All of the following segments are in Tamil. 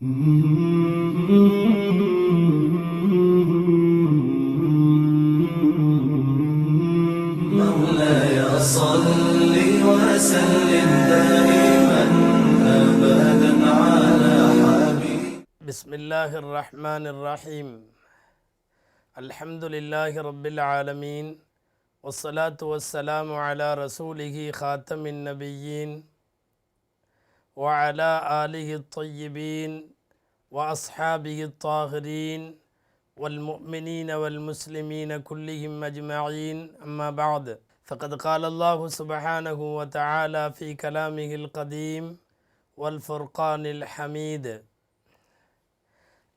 مولاي صل وسلم دائما أبدا على حبيب. بسم الله الرحمن الرحيم. الحمد لله رب العالمين والصلاة والسلام على رسوله خاتم النبيين وعلى آله الطيبين وأصحابه الطاهرين والمؤمنين والمسلمين كلهم أجمعين، أما بعد، فقد قال الله سبحانه وتعالى في كلامه القديم والفرقان الحميد: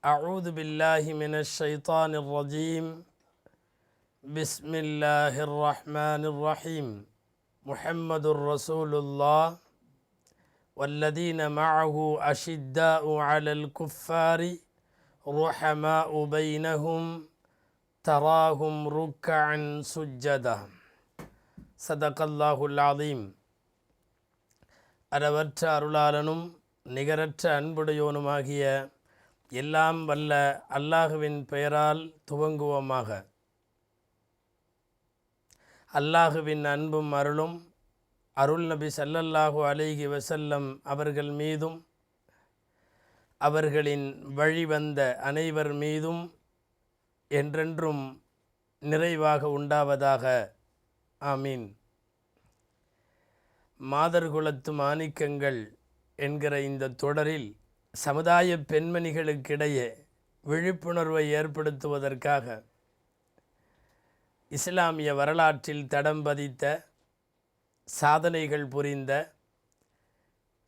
أعوذ بالله من الشيطان الرجيم، بسم الله الرحمن الرحيم. محمد رسول الله والذين معه أشداء على الكفار رحماء بينهم تراهم ركعا سجدا. صدق الله العظيم. அளவற்ற அருளாளனும் நிகரற்ற அன்புடையோனுமாகிய எல்லாம் வல்ல அல்லாஹுவின் பெயரால் துவங்குவோமாக. அல்லாஹுவின் அன்பும் அருளும் அருள் நபி ஸல்லல்லாஹு அலைஹி வஸல்லம் அவர்கள் மீதும் அவர்களின் வழிவந்த அனைவர் மீதும் என்றென்றும் நிறைவாக உண்டாவதாக. ஆமீன். மாதர்குலத்து மாணிக்கங்கள் என்கிற இந்த தொடரில் சமுதாய பெண்மணிகளுக்கிடையே விழிப்புணர்வை ஏற்படுத்துவதற்காக இஸ்லாமிய வரலாற்றில் தடம் பதித்த, சாதனைகள் புரிந்த,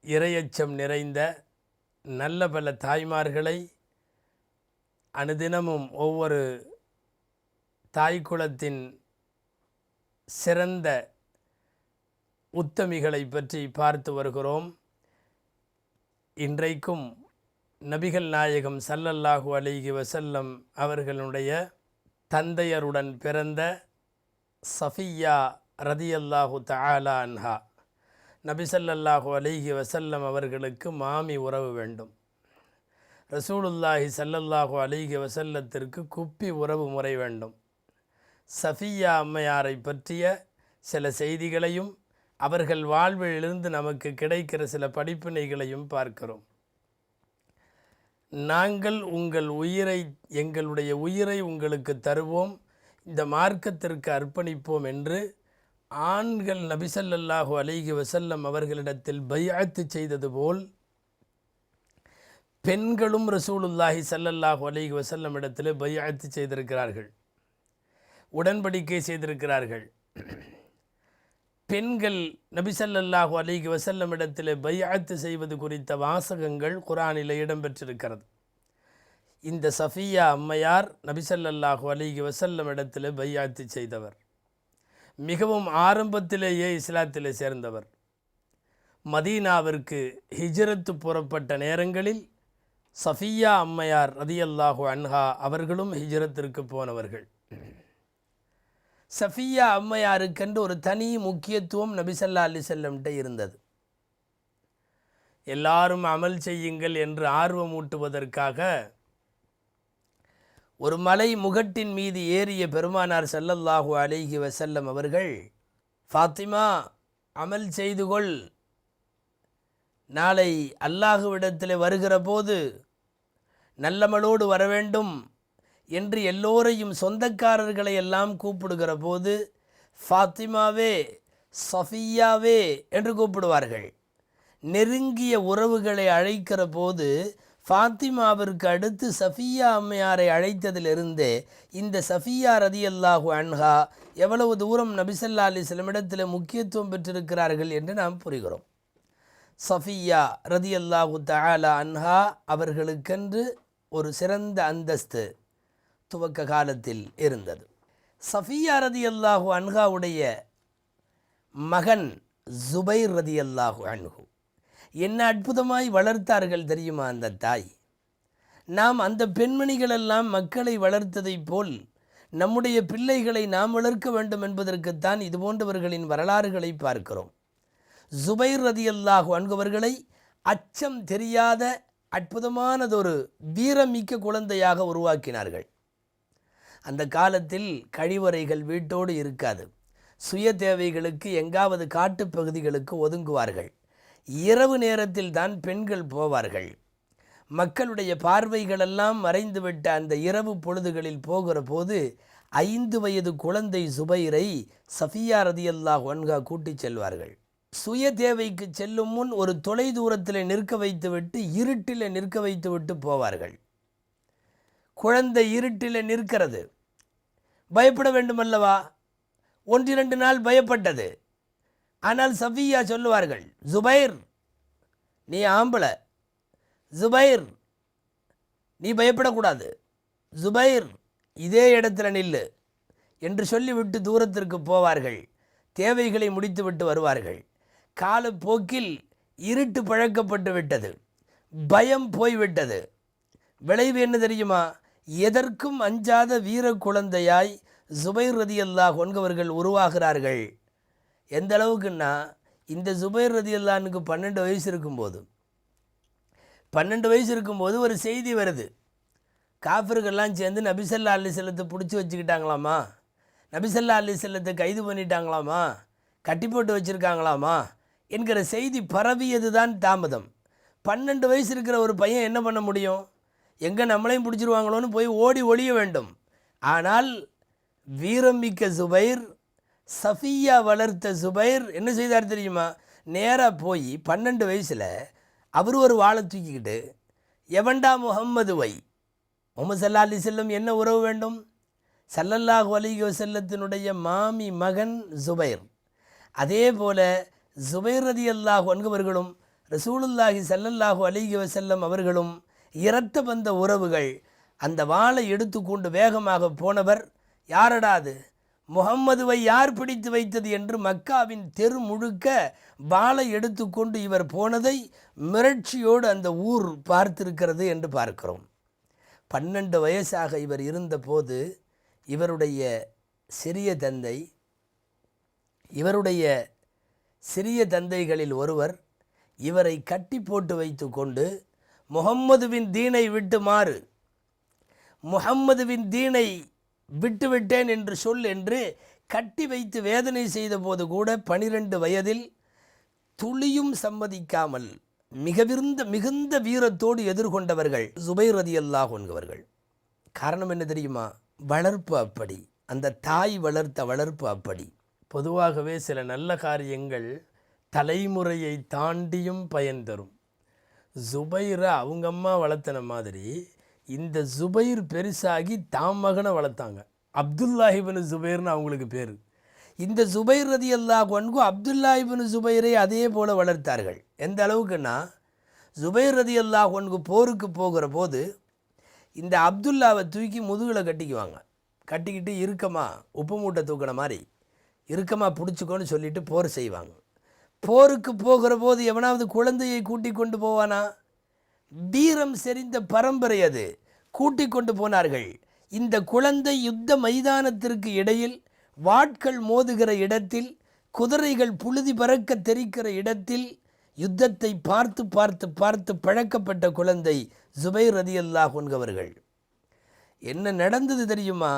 இறையச்சம் நிறைந்த நல்ல பல தாய்மார்களை அனுதினமும் ஒவ்வொரு தாய்க்குலத்தின் சிறந்த உத்தமிகளை பற்றி பார்த்து வருகிறோம். இன்றைக்கும் நபிகள் நாயகம் ஸல்லல்லாஹு அலைஹி வஸல்லம் அவர்களுடைய தந்தையருடன் பிறந்த சஃபியா ரதியல்லாஹு தஆலா அன்ஹா, நபி ஸல்லல்லாஹு அலைஹி வஸல்லம் அவர்களுக்கு மாமி உறவு வேண்டும். ரசூலுல்லாஹி ஸல்லல்லாஹு அலைஹி வஸல்லத்திற்கு குப்பி உறவு முறை வேண்டும். சஃபியா அம்மையாரை பற்றிய சில செய்திகளையும் அவர்கள் வாழ்விலிருந்து நமக்கு கிடைக்கிற சில படிப்பினைகளையும் பார்க்கிறோம். நாங்கள் எங்களுடைய உயிரை உங்களுக்கு தருவோம், இந்த மார்க்கத்திற்கு அர்ப்பணிப்போம் என்று ஆண்கள் நபி ஸல்லல்லாஹு அலைஹி வஸல்லம் அவர்களிடத்தில் பைஅத் செய்தது போல் பெண்களும் ரசூலுல்லாஹி ஸல்லல்லாஹு அலைஹி வஸல்லம் இடத்தில் பைஅத் செய்திருக்கிறார்கள், உடன்படிக்கை செய்திருக்கிறார்கள். பெண்கள் நபி ஸல்லல்லாஹு அலைஹி வஸல்லம் இடத்தில் பைஅத் செய்வது குறித்த வாசகங்கள் குர்ஆனில் இடம்பெற்றிருக்கிறது. இந்த சஃபியா அம்மையார் நபி ஸல்லல்லாஹு அலைஹி வஸல்லம் இடத்தில் பைஅத் செய்தவர். மிகவும் ஆரம்பத்திலேயே இஸ்லாத்திலே சேர்ந்தவர். மதீனாவிற்கு ஹிஜ்ரத்து புறப்பட்ட நேரங்களில் சஃபியா அம்மையார் ரதியல்லாஹு அன்ஹா அவர்களும் ஹிஜ்ரத்திற்கு போனவர்கள். சஃபியா அம்மையாருக்கென்று ஒரு தனி முக்கியத்துவம் நபி ஸல்லல்லாஹு அலைஹி வஸல்லம் இருந்தது. எல்லாரும் அமல் செய்யுங்கள் என்று ஆர்வமூட்டுவதற்காக ஒரு மலை முகட்டின் மீது ஏறிய பெருமானார் ஸல்லல்லாஹு அலைஹி வஸல்லம் அவர்கள், ஃபாத்திமா அமல் செய்து கொள், நாளை அல்லாஹுவிடத்தில் வருகிற போது நல்லமலோடு வர வேண்டும் என்று எல்லோரையும் சொந்தக்காரர்களை எல்லாம் கூப்பிடுகிற போது ஃபாத்திமாவே சஃபியாவே என்று கூப்பிடுவார்கள். நெருங்கிய உறவுகளை அழைக்கிற போது ஃபாத்திமாவிற்கு அடுத்து சஃபியா அம்மையாரை அழைத்ததிலிருந்தே இந்த சஃபியா ரதியல்லாஹு அன்ஹா எவ்வளவு தூரம் நபி ஸல்லல்லாஹு அலைஹி வஸல்லம் இடத்தில் முக்கியத்துவம் பெற்றிருக்கிறார்கள் என்று நாம் புரிகிறோம். சஃபியா ரதியல்லாஹு தஆலா அன்ஹா அவர்களுக்கென்று ஒரு சிறந்த அந்தஸ்து துவக்க காலத்தில் இருந்தது. சஃபியா ரதியல்லாஹு அன்ஹாவுடைய மகன் ஜுபைர் ரதியல்லாஹு அன்ஹு என்ன அற்புதமாய் வளர்த்தார்கள் தெரியுமா அந்த தாய். நாம் அந்த பெண்மணிகளெல்லாம் மக்களை வளர்த்ததை போல் நம்முடைய பிள்ளைகளை நாம் வளர்க்க வேண்டும் என்பதற்குத்தான் இது போன்றவர்களின் வரலாறுகளை பார்க்கிறோம். ஜுபைர் ரதியல்லாஹு அன்ஹு அவர்களை அச்சம் தெரியாத அற்புதமானதொரு வீரமிக்க குழந்தையாக உருவாக்கினார்கள். அந்த காலத்தில் கழிவறைகள் வீட்டோடு இருக்காது. சுய தேவைகளுக்கு எங்காவது காட்டுப்பகுதிகளுக்கு ஒதுங்குவார்கள். இரவு நேரத்தில் தான் பெண்கள் போவார்கள். மக்களுடைய பார்வைகளெல்லாம் மறைந்துவிட்ட அந்த இரவு பொழுதுகளில் போகிற போது 5 வயது குழந்தை சுபைரை சஃபியா ரதியல்லாஹு அன்ஹா கூட்டிச் செல்வார்கள். சுய தேவைக்கு செல்லும் முன் ஒரு தொலை தூரத்தில் நிற்க வைத்துவிட்டு இருட்டில் நிற்க வைத்துவிட்டு போவார்கள். குழந்தை இருட்டில் நிற்கிறது, பயப்பட வேண்டுமல்லவா? 1-2 நாள் பயப்பட்டது. ஆனால் சஃபியா சொல்லுவார்கள், ஜுபைர் நீ ஆம்பளை, ஜுபைர் நீ பயப்படக்கூடாது, ஜுபைர் இதே இடத்துல நில்லு என்று சொல்லிவிட்டு தூரத்திற்கு போவார்கள். தேவைகளை முடித்துவிட்டு வருவார்கள். காலப்போக்கில் இருட்டு பழக்கப்பட்டு விட்டது, பயம் போய்விட்டது. விளைவு என்ன தெரியுமா? எதற்கும் அஞ்சாத வீர குழந்தையாய் ஜுபைர் ரதியல்லாஹு அன்ஹு அவர்கள் உருவாகிறார்கள். எந்த அளவுக்குன்னா, இந்த ஜுபைர் ரதியல்லாஹுக்கு 12 வயசு இருக்கும்போது ஒரு செய்தி வருது. காஃபிர்கள்லாம் சேர்ந்து நபிசல்லா அலிசல்லத்தை பிடிச்சி வச்சுக்கிட்டாங்களாமா, நபிசல்லா அலிசல்லத்தை கைது பண்ணிட்டாங்களாமா, கட்டி போட்டு வச்சுருக்காங்களாமா என்கிற செய்தி பரவியது தான் தாமதம். 12 வயசு இருக்கிற ஒரு பையன் என்ன பண்ண முடியும்? எங்கே நம்மளையும் பிடிச்சிருவாங்களோன்னு போய் ஓடி ஒளிய வேண்டும். ஆனால் வீரமிக்க ஜுபைர், சஃபியா வளர்த்த ஜுபைர் என்ன செய்தார் தெரியுமா? நேராக போய் 12 வயசில் அவர் ஒரு வாழை தூக்கிக்கிட்டு, எவன்டா முகம்மதுவை, முகமது சல்லா அலி செல்லம் என்ன உறவு வேண்டும்? ஸல்லல்லாஹு அலைஹி வஸல்லத்தினுடைய மாமி மகன் ஜுபைர். அதே போல ஜுபைர் ரலியல்லாஹு அன்ஹு அவர்களும் ரசூலுல்லாஹி ஸல்லல்லாஹு அலைஹி வஸல்லம் அவர்களும் இரத்த பந்த உறவுகள். அந்த வாளை எடுத்துக்கொண்டு வேகமாக போனவர் யாரடாது? முகம்மதுவை யார் பிடித்து வைத்தது என்று மக்காவின் தெரு முழுக்க வாளை எடுத்துக்கொண்டு இவர் போனதை மிரட்சியோடு அந்த ஊர் பார்த்திருக்கிறது என்று பார்க்கிறோம். 12 வயசாக இவர் இருந்தபோது இவருடைய சிறிய தந்தைகளில் ஒருவர் இவரை கட்டி போட்டு வைத்து கொண்டு, முகம்மதுவின் தீனை விட்டு மாறு, முகம்மதுவின் தீனை விட்டுவிட்டேன் என்று சொல் என்று கட்டி வைத்து வேதனை செய்த போது கூட 12 வயதில் துளியும் சம்மதிக்காமல் மிகுந்த வீரத்தோடு எதிர்கொண்டவர்கள் ஜுபைர் ரலியல்லாஹு அன்ஹு அவர்கள். காரணம் என்ன தெரியுமா? வளர்ப்பு அப்படி, அந்த தாய் வளர்த்த வளர்ப்பு அப்படி. பொதுவாகவே சில நல்ல காரியங்கள் தலைமுறையை தாண்டியும் பயன் தரும். ஜுபைரை அவங்க அம்மா வளர்த்தன மாதிரி இந்த ஜுபைர் பெருசாகி தாம் மகனை வளர்த்தாங்க. அப்துல்லாஹிபின் ஜுபைர்னு அவங்களுக்கு பேர். இந்த ஜுபைர் ரலியல்லாஹு அன்ஹு அப்துல்லாஹிபின் ஜுபைரை அதே போல் வளர்த்தார்கள். எந்த அளவுக்குன்னா, ஜுபைர் ரலியல்லாஹு அன்ஹு போருக்கு போகிற போது இந்த அப்துல்லாவை தூக்கி முதுகில் கட்டிக்குவாங்க. கட்டிக்கிட்டு இறுக்கமாக உப்பு மூட்டை தூக்கின மாதிரி இறுக்கமாக பிடிச்சிக்கோன்னு சொல்லிட்டு போர் செய்வாங்க. போருக்கு போகிற போது எவனாவது குழந்தையை கூட்டி கொண்டு போவானா? வீரம் செறிந்த பரம்பரை அது. கூட்டி கொண்டு போனார்கள். இந்த குழந்தை யுத்த மைதானத்திற்கு இடையில், வாட்கள் மோதுகிற இடத்தில், குதிரைகள் புழுதி பறக்க தெரிக்கிற இடத்தில் யுத்தத்தை பார்த்து பார்த்து பார்த்து பழக்கப்பட்ட குழந்தை ஜுபைர் ரலியல்லாஹு அன்ஹு அவர்கள். என்ன நடந்தது தெரியுமா?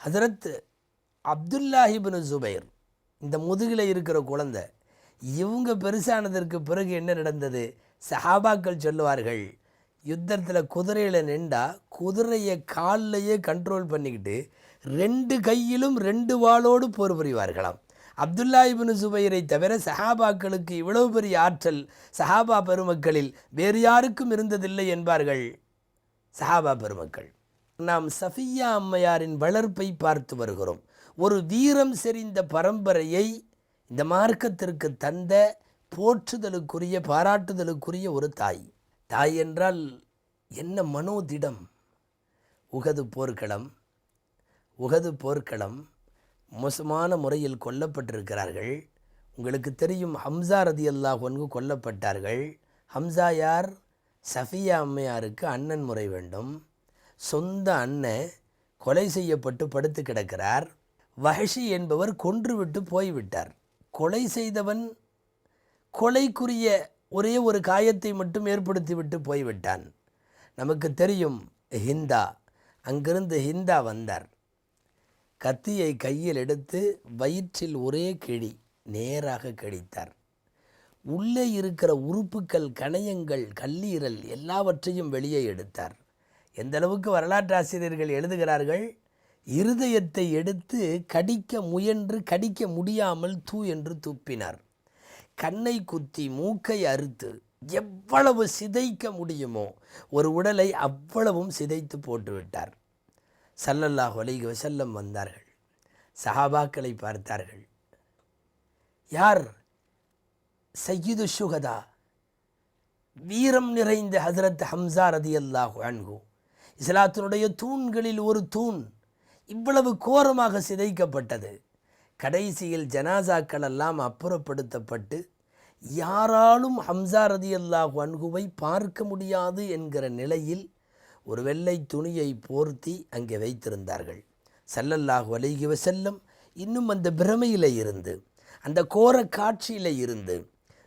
ஹதரத் அப்துல்லாஹிபின் ஜுபைர், இந்த முதுகில் இருக்கிற குழந்தை, இவங்க பெருசானதற்கு பிறகு என்ன நடந்தது? சஹாபாக்கள் சொல்லுவார்கள், யுத்தத்தில் குதிரையில் நின்றா குதிரையை காலிலேயே கண்ட்ரோல் பண்ணிக்கிட்டு 2 கையிலும் 2 வாளோடு போர் புரிவார்களாம். அப்துல்லாஹிபின் ஜுபைரை தவிர சஹாபாக்களுக்கு இவ்வளவு பெரிய ஆற்றல் சஹாபா பெருமக்களில் வேறு யாருக்கும் இருந்ததில்லை என்பார்கள் சஹாபா பெருமக்கள். நாம் சஃபியா அம்மையாரின் வளர்ப்பை பார்த்து வருகிறோம். ஒரு வீரம் செறிந்த பரம்பரையை இந்த மார்க்கத்திற்கு தந்த போற்றுதலுக்குரிய, பாராட்டுதலுக்குரிய ஒரு தாய். தாய் என்றால் என்ன மனோதிடம்! உகது போர்க்களம் மோசமான முறையில் கொல்லப்பட்டிருக்கிறார்கள். உங்களுக்கு தெரியும், ஹம்சா ரலியல்லாஹு அன்ஹு கொல்லப்பட்டார்கள். ஹம்சா யார்? சஃபியா அம்மையாருக்கு அண்ணன் முறை வேண்டும். சொந்த அண்ணன் கொலை செய்யப்பட்டு படுத்து கிடக்கிறார். வஹஷி என்பவர் கொன்றுவிட்டு போய்விட்டார். கொலை செய்தவன் கொலைக்குரிய ஒரே ஒரு காயத்தை மட்டும் ஏற்படுத்திவிட்டு போய்விட்டான். நமக்கு தெரியும் ஹிந்தா. அங்கிருந்து ஹிந்தா வந்தார். கத்தியை கையில் எடுத்து வயிற்றில் ஒரே கிழி நேராக கிழித்தார். உள்ளே இருக்கிற உறுப்புக்கள், கணையங்கள், கல்லீரல் எல்லாவற்றையும் வெளியே எடுத்தார். எந்த அளவுக்கு வரலாற்று ஆசிரியர்கள் எழுதுகிறார்கள், இருதயத்தை எடுத்து கடிக்க முயன்று கடிக்க முடியாமல் தூ என்று துப்பினார். கண்ணை குத்தி மூக்கை அறுத்து எவ்வளவு சிதைக்க முடியுமோ ஒரு உடலை அவ்வளவும் சிதைத்து போட்டுவிட்டார். ஸல்லல்லாஹு அலைஹி வஸல்லம் வந்தார்கள். சஹாபாக்களை பார்த்தார்கள். யார்? சய்யிது ஷுஹதா, வீரம் நிறைந்த ஹஸரத் ஹம்ஸா ரதியல்லாஹு அன்ஹு, இஸ்லாத்தினுடைய தூண்களில் ஒரு தூண் இவ்வளவு கோரமாக சிதைக்கப்பட்டது. கடைசியில் ஜனாசாக்கள் எல்லாம் அப்புறப்படுத்தப்பட்டு யாராலும் ஹம்ஸா ரதியல்லாஹு அன்ஹுவை பார்க்க முடியாது என்கிற நிலையில் ஒரு வெள்ளை துணியை போர்த்தி அங்கே வைத்திருந்தார்கள். ஸல்லல்லாஹு அலைஹி வஸல்லம் இன்னும் அந்த பிரமையில் இருந்து, அந்த கோர காட்சியில் இருந்து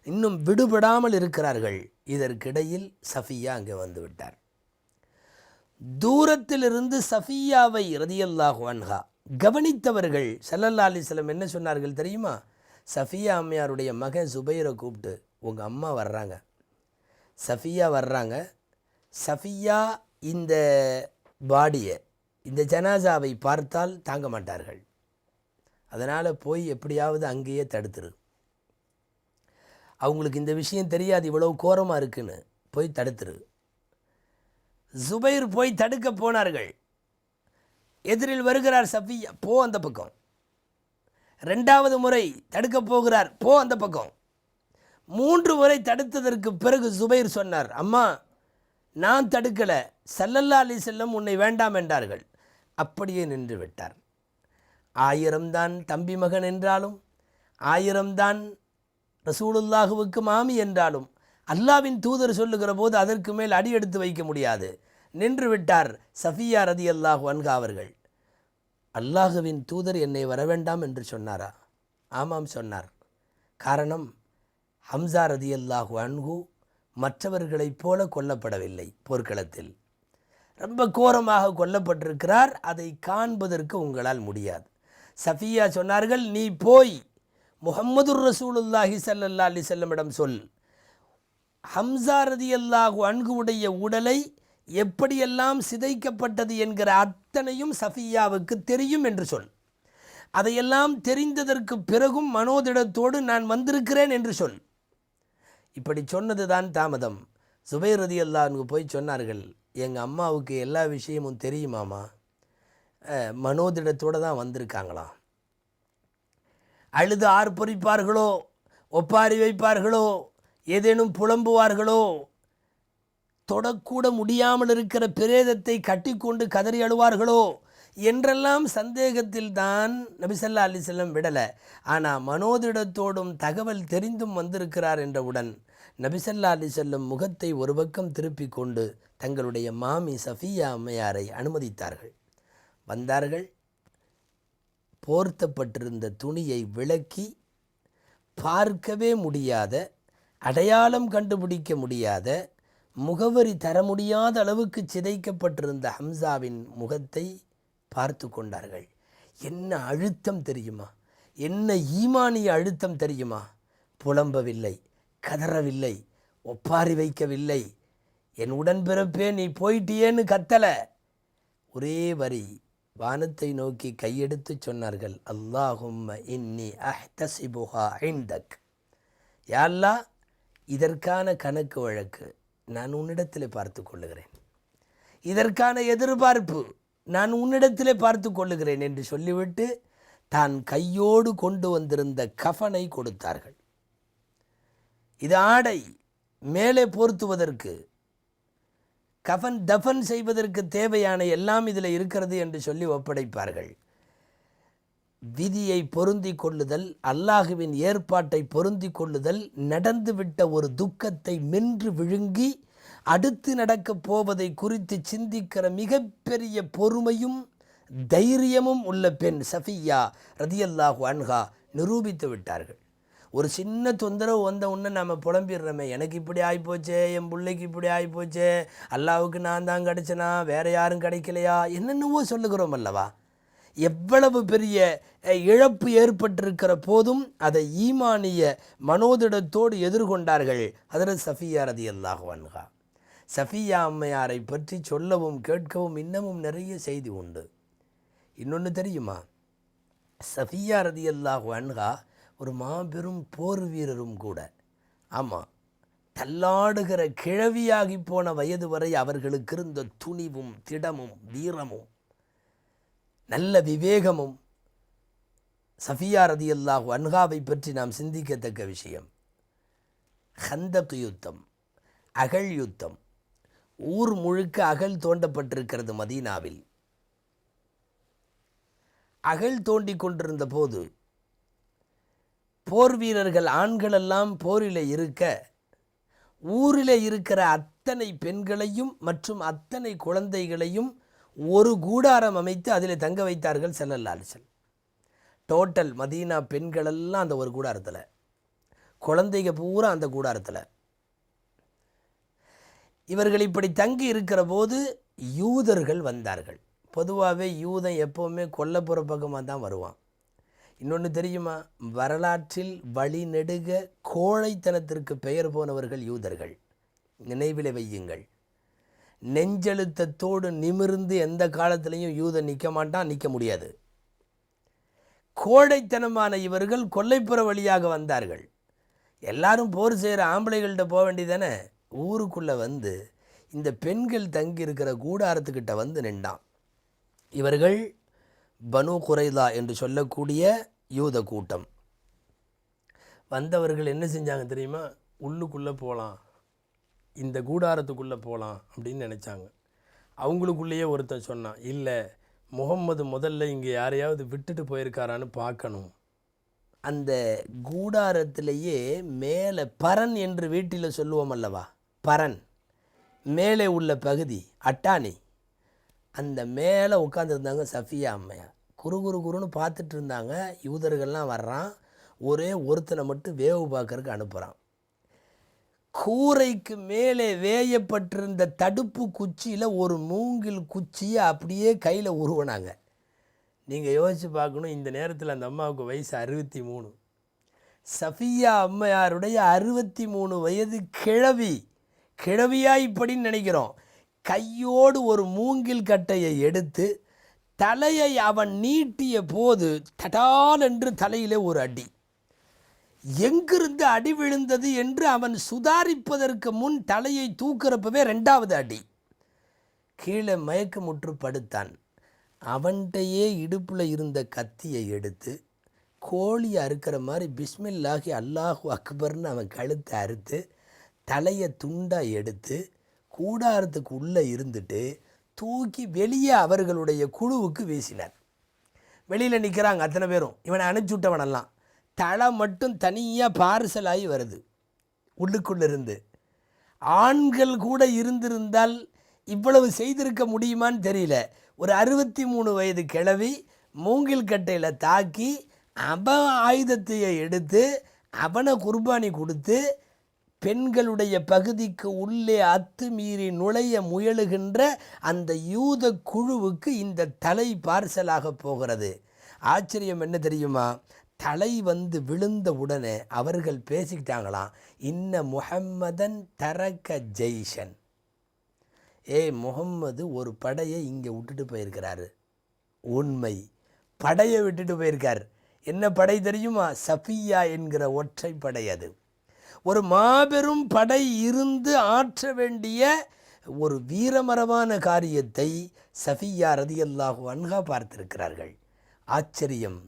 இன்னும் விடுபடாமல் இருக்கிறார்கள். இதற்கிடையில் சஃபியா அங்கே வந்து விட்டார். தூரத்திலிருந்து சஃபியாவை ரதியல்லாஹு அன்ஹா கவனித்தவர்கள் ஸல்லல்லாஹு அலைஹி வஸல்லம் என்ன சொன்னார்கள் தெரியுமா? சஃபியா அம்மையாருடைய மகன் சுபைரை கூப்பிட்டு, உங்கள் அம்மா வர்றாங்க, சஃபியா வர்றாங்க, சஃபியா இந்த பாடியை, இந்த ஜனாசாவை பார்த்தால் தாங்க மாட்டார்கள், அதனால் போய் எப்படியாவது அங்கேயே தடுத்துரு. அவங்களுக்கு இந்த விஷயம் தெரியாது, இவ்வளவு கோரமாக இருக்குன்னு, போய் தடுத்துரு. சுபைர் போய் தடுக்க போனார்கள். எதிரில் வருகிறார் சஃபியா, போ அந்த பக்கம். ரெண்டாவது முறை தடுக்க போகிறார், போ அந்த பக்கம். 3 முறை தடுத்ததற்கு பிறகு சுபைர் சொன்னார், அம்மா நான் தடுக்கலை, ஸல்லல்லாஹு அலைஹி வஸல்லம் உன்னை வேண்டாம் என்றார்கள். அப்படியே நின்று விட்டார். 1000 தான் தம்பி மகன் என்றாலும், 1000 தான் ரசூலுல்லாஹுவுக்கு மாமி என்றாலும், அல்லாவின் தூதர் சொல்லுகிற போது அதற்கு மேல் அடி எடுத்து வைக்க முடியாது. நின்று விட்டார் சஃபியா ரதியல்லாஹு அன்ஹா அவர்கள். அல்லாஹுவின் தூதர் என்னை வரவேண்டாம் என்று சொன்னாரா? ஆமாம் சொன்னார். காரணம், ஹம்ஸா ரதியல்லாஹு அன்ஹு மற்றவர்களைப் போல கொல்லப்படவில்லை, போர்க்களத்தில் ரொம்ப கோரமாக கொல்லப்பட்டிருக்கிறார். அதை காண்பதற்கு உங்களால் முடியாது. சஃபியா சொன்னார்கள், நீ போய் முஹம்மதுர் ரசூலுல்லாஹி ஸல்லல்லாஹு அலைஹி வஸல்லமிடம் சொல், ஹம்ஸா ரதியல்லாஹு அன்ஹுவுடைய உடலை எப்படியெல்லாம் சிதைக்கப்பட்டது என்கிற அத்தனையும் சஃபியாவுக்கு தெரியும் என்று சொல். அதையெல்லாம் தெரிந்ததற்கு பிறகும் மனோதிடத்தோடு நான் வந்திருக்கிறேன் என்று சொல். இப்படி சொன்னது தான் தாமதம். சுபைர் ரதியல்லாஹு அன்ஹு போய் சொன்னார்கள், எங்கள் அம்மாவுக்கு எல்லா விஷயமும் தெரியுமாமா, மனோதிடத்தோடு தான் வந்திருக்காங்களாம். அழுது ஆர்ப்பரிப்பார்களோ, ஒப்பாரி வைப்பார்களோ, ஏதேனும் புலம்புவார்களோ, தொடக்கூட முடியாமல் இருக்கிற பிரேதத்தை கட்டிக்கொண்டு கதறி அழுவார்களோ என்றெல்லாம் சந்தேகத்தில் தான் நபி ஸல்லல்லாஹு அலைஹி வஸல்லம் விடலை. ஆனால் மனோதிடத்தோடும் தகவல் தெரிந்தும் வந்திருக்கிறார் என்றவுடன் நபி ஸல்லல்லாஹு அலைஹி வஸல்லம் முகத்தை ஒரு பக்கம் திருப்பி கொண்டு தங்களுடைய மாமி சஃபியா அம்மையாரை அனுமதித்தார்கள். வந்தார்கள். போர்த்தப்பட்டிருந்த துணியை விலக்கி பார்க்கவே முடியாத, அடையாளம் கண்டுபிடிக்க முடியாத, முகவரி தர முடியாத அளவுக்கு சிதைக்கப்பட்டிருந்த ஹம்ஸாவின் முகத்தை பார்த்து கொண்டார்கள். என்ன அழுத்தம் தெரியுமா? என்ன ஈமானிய அழுத்தம் தெரியுமா? புலம்பவில்லை, கதறவில்லை, ஒப்பாரி வைக்கவில்லை, என் உடன்பிறப்பே நீ போயிட்டியேன்னு கத்தலை. ஒரே வரி வானத்தை நோக்கி கையெடுத்து சொன்னார்கள், அல்லாஹும்ம இன்னி அஹ்தஸிபுஹா இன்தக். யா அல்லாஹ், இதற்கான கணக்கு வழக்கு நான் உன்னிடத்தில் பார்த்து கொள்ளுகிறேன், இதற்கான எதிர்பார்ப்பு நான் உன்னிடத்திலே பார்த்து கொள்ளுகிறேன் என்று சொல்லிவிட்டு தான் கையோடு கொண்டு வந்திருந்த கஃனை கொடுத்தார்கள். இது ஆடை மேலே போர்த்துவதற்கு, கஃன் தஃபன் செய்வதற்கு தேவையான எல்லாம் இதில் இருக்கிறது என்று சொல்லி ஒப்படைப்பார்கள். விதியை பொருந்தி கொள்ளுதல், அல்லாஹுவின் ஏற்பாட்டை பொருந்தி கொள்ளுதல், நடந்துவிட்ட ஒரு துக்கத்தை மென்று விழுங்கி அடுத்து நடக்கப் போவதை குறித்து சிந்திக்கிற மிகப்பெரிய பொறுமையும் தைரியமும் உள்ள பெண் சஃபியா ரதியல்லாஹு அன்ஹா நிரூபித்து விட்டார்கள். ஒரு சின்ன தொந்தரவு வந்த உடனே நம்ம புலம்பிடுறோமே, எனக்கு இப்படி ஆகிப்போச்சே, என் பிள்ளைக்கு இப்படி ஆகிப்போச்சே, அல்லாவுக்கு நான் தான் கிடைச்சனா, வேறு யாரும் கிடைக்கலையா, என்னென்னவோ சொல்லுகிறோம் அல்லவா. எவ்வளவு பெரிய இழப்பு ஏற்பட்டிருக்கிற போதும் அதை ஈமானிய மனோதிடத்தோடு எதிர்கொண்டார்கள் ஹதரத் சஃபியா ரலியல்லாஹு அன்ஹா. சஃபியா அம்மையாரை பற்றி சொல்லவும் கேட்கவும் இன்னமும் நிறைய செய்தி உண்டு. இன்னொன்று தெரியுமா, சஃபியா ரலியல்லாஹு அன்ஹா ஒரு மாபெரும் போர் வீரரும் கூட. ஆமாம், தள்ளாடுகிற கிழவியாகி போன வயது வரை அவர்களுக்கு இருந்த துணிவும் திடமும் வீரமும் நல்ல விவேகமும். சஃபியா ரலியல்லாஹு அன்ஹாவை பற்றி நாம் சிந்திக்கத்தக்க விஷயம். ஹந்தக் யுத்தம், அகழ் யுத்தம், ஊர் முழுக்க அகழ் தோண்டப்பட்டிருக்கிறது மதீனாவில். அகழ் தோண்டி கொண்டிருந்த போது போர் வீரர்கள் ஆண்களெல்லாம் போரில் இருக்க, ஊரில் இருக்கிற அத்தனை பெண்களையும் மற்றும் அத்தனை குழந்தைகளையும் ஒரு கூடாரம் அமைத்து அதில் தங்க வைத்தார்கள் ஸல்லல்லாஹு அலைஹி வஸல்லம். டோட்டல் மதீனா பெண்களெல்லாம் அந்த ஒரு கூடாரத்தில், குழந்தைங்க பூரா அந்த கூடாரத்தில். இவர்கள் இப்படி தங்கி இருக்கிற போது யூதர்கள் வந்தார்கள். பொதுவாகவே யூதன் எப்போவுமே கொல்லப்புற பக்கமாக தான் வருவான். இன்னொன்று தெரியுமா, வரலாற்றில் வழிநெடுக கோழைத்தனத்திற்கு பெயர் போனவர்கள் யூதர்கள். நினைவில் வையுங்கள். நெஞ்செழுத்தத்தோடு நிமிர்ந்து எந்த காலத்திலையும் யூதன் நிற்க மாட்டான், நிற்க முடியாது. கோழைத்தனமான இவர்கள் கொல்லைப்புற வழியாக வந்தார்கள். எல்லாரும் போர் செய்கிற ஆம்பளைகள்கிட்ட போக வேண்டியதானே. ஊருக்குள்ளே வந்து இந்த பெண்கள் தங்கி இருக்கிற கூடாரத்துக்கிட்ட வந்து நின்றான். இவர்கள் பனு குரைலா என்று சொல்லக்கூடிய யூத கூட்டம். வந்தவர்கள் என்ன செஞ்சாங்க தெரியுமா, உள்ளுக்குள்ளே போகலாம், இந்த கூடாரத்துக்குள்ளே போகலாம் அப்படின்னு நினச்சாங்க. அவங்களுக்குள்ளேயே ஒருத்தன் சொன்னான், இல்லை முகம்மது முதல்ல இங்கே யாரையாவது விட்டுட்டு போயிருக்காரான்னு பார்க்கணும். அந்த கூடாரத்திலேயே மேலே பரன் என்று வீட்டில் சொல்லுவோம் அல்லவா, பரன் மேலே உள்ள பகுதி அட்டாணி, அந்த மேலே உட்காந்துருந்தாங்க சஃபியா அம்மையார். குறுன்னு பார்த்துட்டு இருந்தாங்க. யூதர்கள்லாம் வர்றான், ஒரே ஒருத்தனை மட்டும் வேவு பார்க்கறதுக்கு அனுப்புகிறான். கூரைக்கு மேலே வேயப்பட்டிருந்த தடுப்பு குச்சியில் ஒரு மூங்கில் குச்சியை அப்படியே கையில் உருவினாங்க. நீங்கள் யோசித்து பார்க்கணும், இந்த நேரத்தில் அந்த அம்மாவுக்கு வயசு 63. சஃபியா அம்மையாருடைய 63 வயது கிழவியா இப்படின்னு நினைக்கிறோம். கையோடு ஒரு மூங்கில் கட்டையை எடுத்து தலையை அவன் நீட்டிய போது தடால் என்று தலையிலே ஒரு அடி. எங்கிருந்து அடி விழுந்தது என்று அவன் சுதாரிப்பதற்கு முன் தலையை தூக்கிறப்பவே 2வது அடி. கீழே மயக்கமுற்று படுத்தான். அவன்கிட்டையே இடுப்பில் இருந்த கத்தியை எடுத்து கோழியை அறுக்கிற மாதிரி பிஸ்மில்லாஹி அல்லாஹு அக்பர்னு அவன் கழுத்தை அறுத்து தலையை துண்டாக எடுத்து கூடாரத்துக்கு உள்ளே இருந்துட்டு தூக்கி வெளியே அவர்களுடைய குழுவுக்கு வீசினார். வெளியில் நிற்கிறாங்க அத்தனை பேரும், இவனை அனுப்பிச்சுட்டவனெல்லாம். தலை மட்டும் தனியாக பார்சல் ஆகி வருது உள்ளுக்குள்ளேருந்து. ஆண்கள் கூட இருந்திருந்தால் இவ்வளவு செய்திருக்க முடியுமான்னு தெரியல. ஒரு 63 வயது கிழவி மூங்கில் கட்டையில் தாக்கி அவன் ஆயுதத்தையை எடுத்து அவனை குர்பானி கொடுத்து பெண்களுடைய பகுதிக்கு உள்ளே அத்துமீறி நுழைய முயலுகின்ற அந்த யூத குழுவுக்கு இந்த தலை பார்சலாக போகிறது. ஆச்சரியம் என்ன தெரியுமா, தலை வந்து விழுந்த உடனே அவர்கள் பேசிக்கிட்டாங்களாம், இன்ன முஹம்மதன் தரக்க ஜெய்ஷன். முஹம்மது ஒரு படையை இங்கே விட்டுட்டு போயிருக்கிறாரு. உண்மை, படையை விட்டுட்டு போயிருக்கார். என்ன படை தெரியுமா, சஃபியா என்கிற ஒற்றை படை. அது ஒரு மாபெரும் படை இருந்து ஆற்ற வேண்டிய ஒரு வீரமரமான காரியத்தை சஃபியா ரலியல்லாஹு அன்ஹா பார்த்திருக்கிறார்கள். ஆச்சரியம்,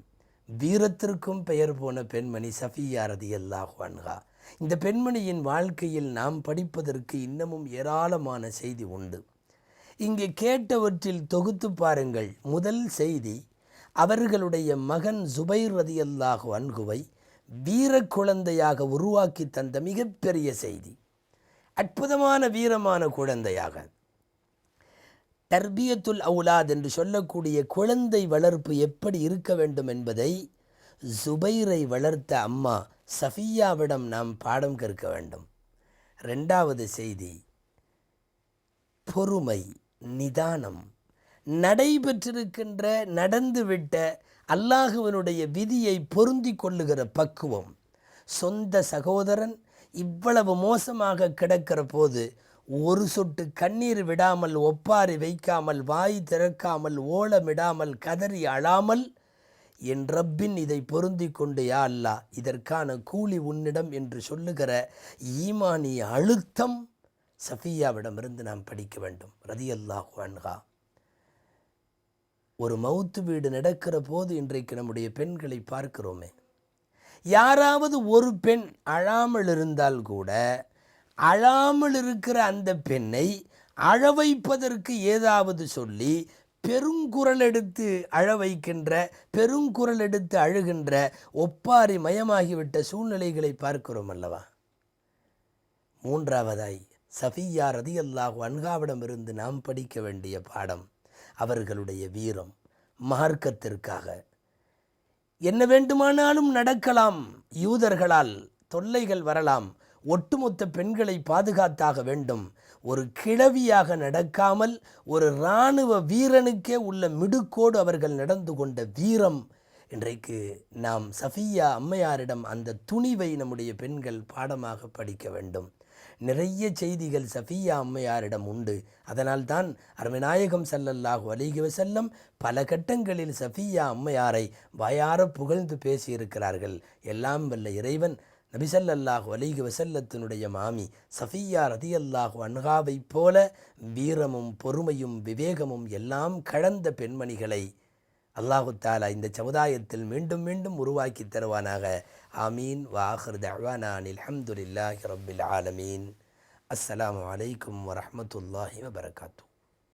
வீரத்திற்கும் பெயர் போன பெண்மணி சஃபியா ரலியல்லாஹு அன்ஹா. இந்த பெண்மணியின் வாழ்க்கையில் நாம் படிப்பதற்கு இன்னமும் ஏராளமான செய்தி உண்டு. இங்கே கேட்டவற்றில் தொகுத்து பாருங்கள். முதல் செய்தி, அவர்களுடைய மகன் ஜுபைர் ரலியல்லாஹு அன்ஹுவை வீர குழந்தையாக உருவாக்கி தந்த மிகப்பெரிய செய்தி. அற்புதமான வீரமான குழந்தையாக, தர்பியத்துல் அவுலாத் என்று சொல்லக்கூடிய குழந்தை வளர்ப்பு எப்படி இருக்க வேண்டும் என்பதை ஜுபைரை வளர்த்த அம்மா சஃபியாவிடம் நாம் பாடம் கற்க வேண்டும். 2வது செய்தி, பொறுமை, நிதானம். நடைபெற்றிருக்கின்ற நடந்துவிட்ட அல்லாஹுவினுடைய விதியை பொருந்தி கொள்ளுகிற பக்குவம். சொந்த சகோதரன் இவ்வளவு மோசமாக கிடக்கிற போது ஒரு சொட்டு கண்ணீர் விடாமல், ஒப்பாரி வைக்காமல், வாய் திறக்காமல், ஓலமிடாமல், கதறி அழாமல், என் ரப்பின் இதை பொருந்தி கொண்டு யா அல்லாஹ் இதற்கான கூலி உன்னிடம் என்று சொல்லுகிற ஈமானிய அழுத்தம் சஃபியாவிடமிருந்து நாம் படிக்க வேண்டும். ரதியல்லாஹு அன்ஹா. ஒரு மவுத்து வீடு நடக்கிற போது இன்றைக்கு நம்முடைய பெண்களை பார்க்கிறோமே, யாராவது ஒரு பெண் அழாமல் இருந்தால் கூட அழாமல் இருக்கிற அந்த பெண்ணை அழ வைப்பதற்கு ஏதாவது சொல்லி பெருங்குரல் எடுத்து அழ வைக்கின்ற, பெருங்குரல் எடுத்து அழுகின்ற, ஒப்பாரி மயமாகிவிட்ட சூழ்நிலைகளை பார்க்கிறோம் அல்லவா. 3வதாய் சஃபியா ரதியல்லாஹு அன்ஹாவிடமிருந்து நாம் படிக்க வேண்டிய பாடம் அவர்களுடைய வீரம். மார்க்கத்திற்காக என்ன வேண்டுமானாலும் நடக்கலாம், யூதர்களால் தொல்லைகள் வரலாம், ஒட்டுமொத்த பெண்களை பாதுகாத்தாக வேண்டும். ஒரு கிழவியாக நடக்காமல் ஒரு இராணுவ வீரனுக்கே உள்ள மிடுக்கோடு அவர்கள் நடந்து கொண்ட வீரம். இன்றைக்கு நாம் சஃபியா அம்மையாரிடம் அந்த துணிவை நம்முடைய பெண்கள் பாடமாக படிக்க வேண்டும். நிறைய செய்திகள் சஃபியா அம்மையாரிடம் உண்டு. அதனால்தான் அருமைநாயகம் ஸல்லல்லாஹு அலைஹி வஸல்லம் பல கட்டங்களில் சஃபியா அம்மையாரை வாயார புகழ்ந்து பேசியிருக்கிறார்கள். எல்லாம் வல்ல இறைவன் நபி ஸல்லல்லாஹு அலைஹி வஸல்லத்தினுடைய மாமி சஃபியா ரதியல்லாஹு அன்ஹாவைப் போல வீரமும் பொறுமையும் விவேகமும் எல்லாம் கலந்த பெண்மணிகளை அல்லாஹு தஆலா இந்த சமுதாயத்தில் மீண்டும் மீண்டும் உருவாக்கி தருவானாக. ஆமீன். வ ஆகிரு தஅவானா அனில் ஹம்துலில்லாஹி ரப்பில் ஆலமீன். அஸ்ஸலாமு அலைக்கும் வரஹ்மத்துல்லாஹி வபரகாத்துஹு.